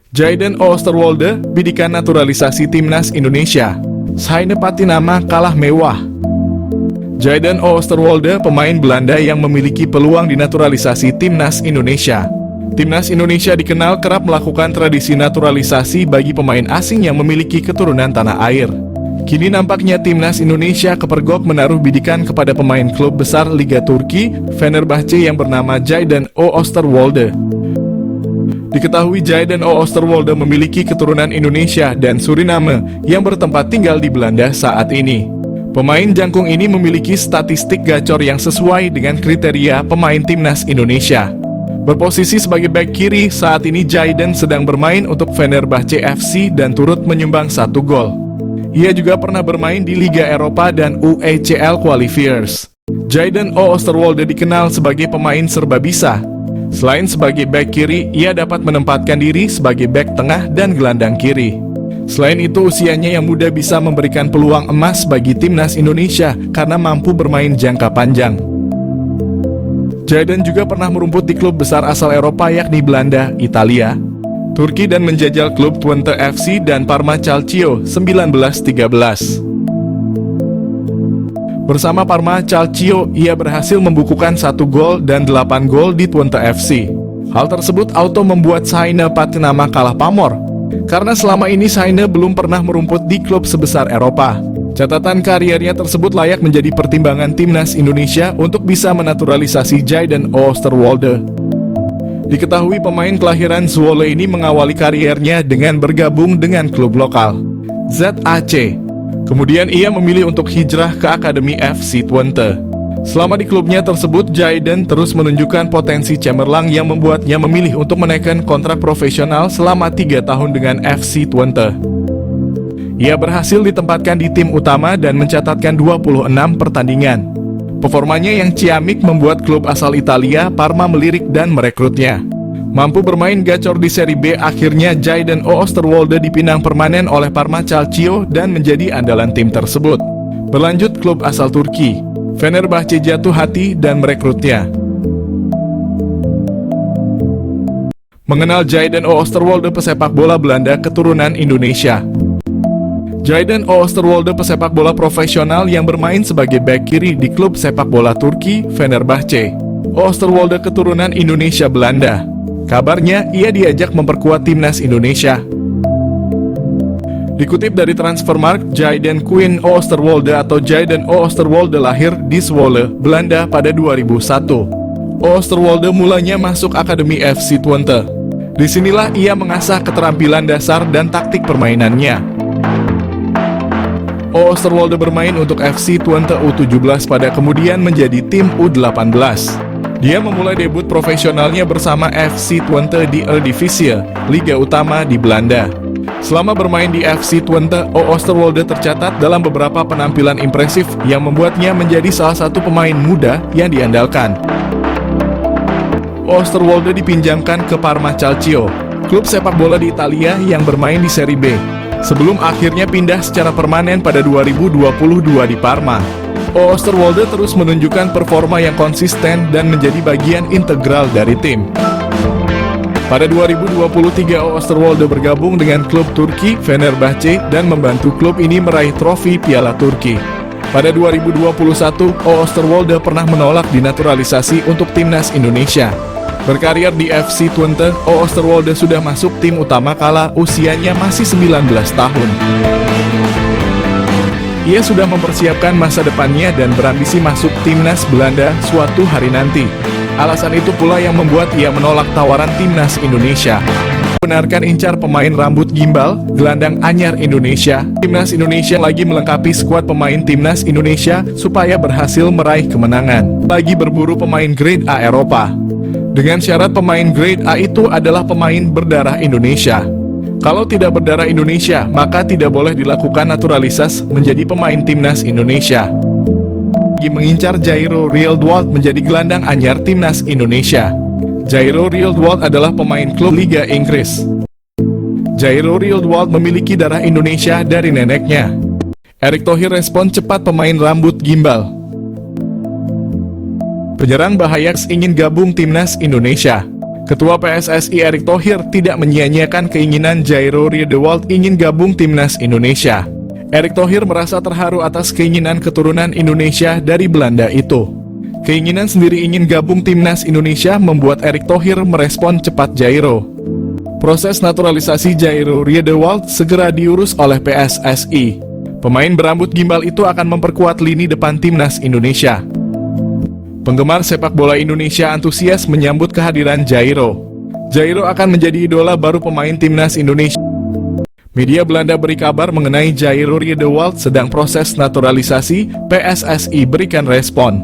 Jayden Oosterwolde, bidikan naturalisasi Timnas Indonesia. Saine Patinama kalah mewah. Jayden Oosterwolde, pemain Belanda yang memiliki peluang dinaturalisasi Timnas Indonesia. Timnas Indonesia dikenal kerap melakukan tradisi naturalisasi bagi pemain asing yang memiliki keturunan tanah air. Kini nampaknya Timnas Indonesia kepergok menaruh bidikan kepada pemain klub besar Liga Turki, Fenerbahce yang bernama Jayden Oosterwolde. Diketahui Jayden Oosterwolde memiliki keturunan Indonesia dan Suriname yang bertempat tinggal di Belanda saat ini. Pemain jangkung ini memiliki statistik gacor yang sesuai dengan kriteria pemain Timnas Indonesia. Berposisi sebagai bek kiri, saat ini Jayden sedang bermain untuk Fenerbahce FC dan turut menyumbang 1 gol. Ia juga pernah bermain di Liga Eropa dan UECL Qualifiers. Jayden Oosterwolde dikenal sebagai pemain serba bisa. Selain sebagai bek kiri, ia dapat menempatkan diri sebagai bek tengah dan gelandang kiri. Selain itu, usianya yang muda bisa memberikan peluang emas bagi Timnas Indonesia karena mampu bermain jangka panjang. Jayden juga pernah merumput di klub besar asal Eropa yakni Belanda, Italia, Turki dan menjajal klub Twente FC dan Parma Calcio 1913. Bersama Parma Calcio, ia berhasil membukukan 1 gol dan 8 gol di Twente FC. Hal tersebut auto membuat Saine Patinama kalah pamor, karena selama ini Saine belum pernah merumput di klub sebesar Eropa. Catatan kariernya tersebut layak menjadi pertimbangan Timnas Indonesia untuk bisa menaturalisasi Jayden Oosterwolde. Diketahui pemain kelahiran Zwolle ini mengawali kariernya dengan bergabung dengan klub lokal, ZAC. Kemudian ia memilih untuk hijrah ke Akademi FC Twente. Selama di klubnya tersebut, Jayden terus menunjukkan potensi cemerlang yang membuatnya memilih untuk menaikkan kontrak profesional selama 3 tahun dengan FC Twente. Ia berhasil ditempatkan di tim utama dan mencatatkan 26 pertandingan. Performanya yang ciamik membuat klub asal Italia, Parma, melirik dan merekrutnya. Mampu bermain gacor di Serie B, akhirnya Jayden Oosterwolde dipinang permanen oleh Parma Calcio dan menjadi andalan tim tersebut. Berlanjut, klub asal Turki, Fenerbahce, jatuh hati dan merekrutnya. Mengenal Jayden Oosterwolde, pesepak bola Belanda keturunan Indonesia. Jayden Oosterwolde, pesepak bola profesional yang bermain sebagai bek kiri di klub sepak bola Turki, Fenerbahce. Oosterwolde keturunan Indonesia Belanda. Kabarnya, ia diajak memperkuat Timnas Indonesia. Dikutip dari Transfermarkt, Jayden Quinn Oosterwolde atau Jayden Oosterwolde lahir di Zwolle, Belanda pada 2001. Oosterwolde mulanya masuk Akademi FC Twente. Disinilah ia mengasah keterampilan dasar dan taktik permainannya. Oosterwolde bermain untuk FC Twente U17 pada kemudian menjadi tim U18. Dia memulai debut profesionalnya bersama FC Twente di Eredivisie, Liga Utama di Belanda. Selama bermain di FC Twente, Oosterwolde tercatat dalam beberapa penampilan impresif yang membuatnya menjadi salah satu pemain muda yang diandalkan. Oosterwolde dipinjamkan ke Parma Calcio, klub sepak bola di Italia yang bermain di Serie B, sebelum akhirnya pindah secara permanen pada 2022 di Parma. Oosterwolde terus menunjukkan performa yang konsisten dan menjadi bagian integral dari tim. Pada 2023, Oosterwolde bergabung dengan klub Turki, Fenerbahce, dan membantu klub ini meraih trofi Piala Turki. Pada 2021, Oosterwolde pernah menolak dinaturalisasi untuk Timnas Indonesia. Berkarir di FC Twente, Oosterwolde sudah masuk tim utama kala usianya masih 19 tahun. Ia sudah mempersiapkan masa depannya dan berambisi masuk Timnas Belanda suatu hari nanti. Alasan itu pula yang membuat ia menolak tawaran Timnas Indonesia. Benarkan incar pemain rambut gimbal, gelandang anyar Indonesia. Timnas Indonesia lagi melengkapi skuad pemain Timnas Indonesia supaya berhasil meraih kemenangan. Lagi berburu pemain grade A Eropa. Dengan syarat pemain grade A itu adalah pemain berdarah Indonesia. Kalau tidak berdarah Indonesia, maka tidak boleh dilakukan naturalisasi menjadi pemain Timnas Indonesia. Lagi mengincar Jairo Rielwold menjadi gelandang anyar Timnas Indonesia. Jairo Rielwold adalah pemain klub Liga Inggris. Jairo Rielwold memiliki darah Indonesia dari neneknya. Erick Thohir respon cepat pemain rambut gimbal. Penyerang Bahayax ingin gabung Timnas Indonesia. Ketua PSSI Erick Thohir tidak menyia-nyiakan keinginan Jairo Riedewald ingin gabung timnas Indonesia. Erick Thohir merasa terharu atas keinginan keturunan Indonesia dari Belanda itu. Keinginan sendiri ingin gabung timnas Indonesia membuat Erick Thohir merespon cepat Jairo. Proses naturalisasi Jairo Riedewald segera diurus oleh PSSI. Pemain berambut gimbal itu akan memperkuat lini depan timnas Indonesia. Penggemar sepak bola Indonesia antusias menyambut kehadiran Jairo. Jairo akan menjadi idola baru pemain timnas Indonesia. Media Belanda beri kabar mengenai Jairo Riedewald sedang proses naturalisasi, PSSI berikan respon.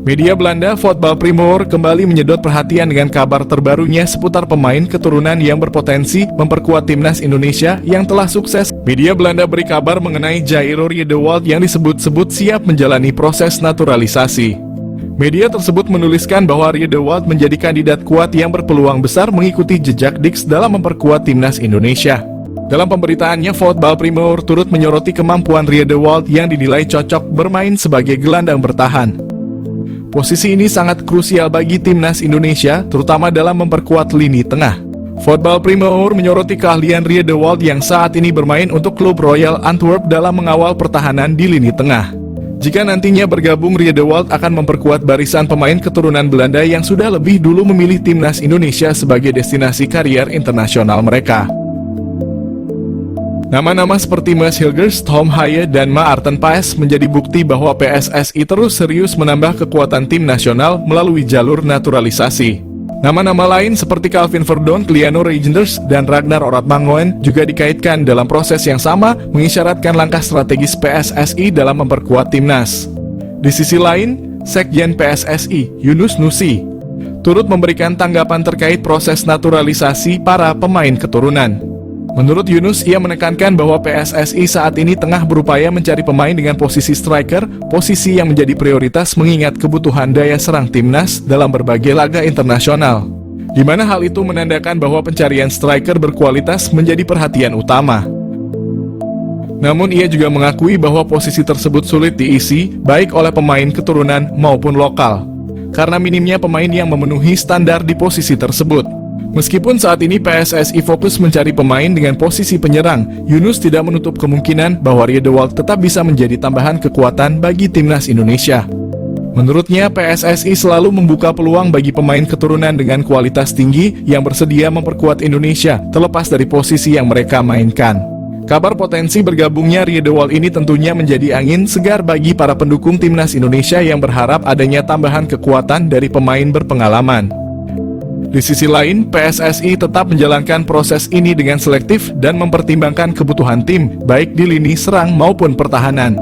Media Belanda Voetbal Primeur kembali menyedot perhatian dengan kabar terbarunya seputar pemain keturunan yang berpotensi memperkuat timnas Indonesia yang telah sukses. Media Belanda beri kabar mengenai Jairo Riedewald yang disebut-sebut siap menjalani proses naturalisasi. Media tersebut menuliskan bahwa Riedewald menjadi kandidat kuat yang berpeluang besar mengikuti jejak Dix dalam memperkuat timnas Indonesia. Dalam pemberitaannya, Voetbal Primeur turut menyoroti kemampuan Riedewald yang dinilai cocok bermain sebagai gelandang bertahan. Posisi ini sangat krusial bagi timnas Indonesia, terutama dalam memperkuat lini tengah. Voetbal Primeur menyoroti keahlian Riedewald yang saat ini bermain untuk klub Royal Antwerp dalam mengawal pertahanan di lini tengah. Jika nantinya bergabung, Riedewald akan memperkuat barisan pemain keturunan Belanda yang sudah lebih dulu memilih timnas Indonesia sebagai destinasi karier internasional mereka. Nama-nama seperti Maes Hilgers, Tom Haye, dan Maarten Paes menjadi bukti bahwa PSSI terus serius menambah kekuatan tim nasional melalui jalur naturalisasi. Nama-nama lain seperti Calvin Verdon, Kliano Reijnders, dan Ragnar Oratmangoen juga dikaitkan dalam proses yang sama, mengisyaratkan langkah strategis PSSI dalam memperkuat timnas. Di sisi lain, Sekjen PSSI, Yunus Nusi, turut memberikan tanggapan terkait proses naturalisasi para pemain keturunan. Menurut Yunus, ia menekankan bahwa PSSI saat ini tengah berupaya mencari pemain dengan posisi striker, posisi yang menjadi prioritas mengingat kebutuhan daya serang timnas dalam berbagai laga internasional. Di mana hal itu menandakan bahwa pencarian striker berkualitas menjadi perhatian utama. Namun ia juga mengakui bahwa posisi tersebut sulit diisi, baik oleh pemain keturunan maupun lokal, karena minimnya pemain yang memenuhi standar di posisi tersebut. Meskipun saat ini PSSI fokus mencari pemain dengan posisi penyerang, Yunus tidak menutup kemungkinan bahwa Riedewald tetap bisa menjadi tambahan kekuatan bagi timnas Indonesia. Menurutnya, PSSI selalu membuka peluang bagi pemain keturunan dengan kualitas tinggi yang bersedia memperkuat Indonesia, terlepas dari posisi yang mereka mainkan. Kabar potensi bergabungnya Riedewald ini tentunya menjadi angin segar bagi para pendukung timnas Indonesia yang berharap adanya tambahan kekuatan dari pemain berpengalaman. Di sisi lain, PSSI tetap menjalankan proses ini dengan selektif dan mempertimbangkan kebutuhan tim, baik di lini serang maupun pertahanan.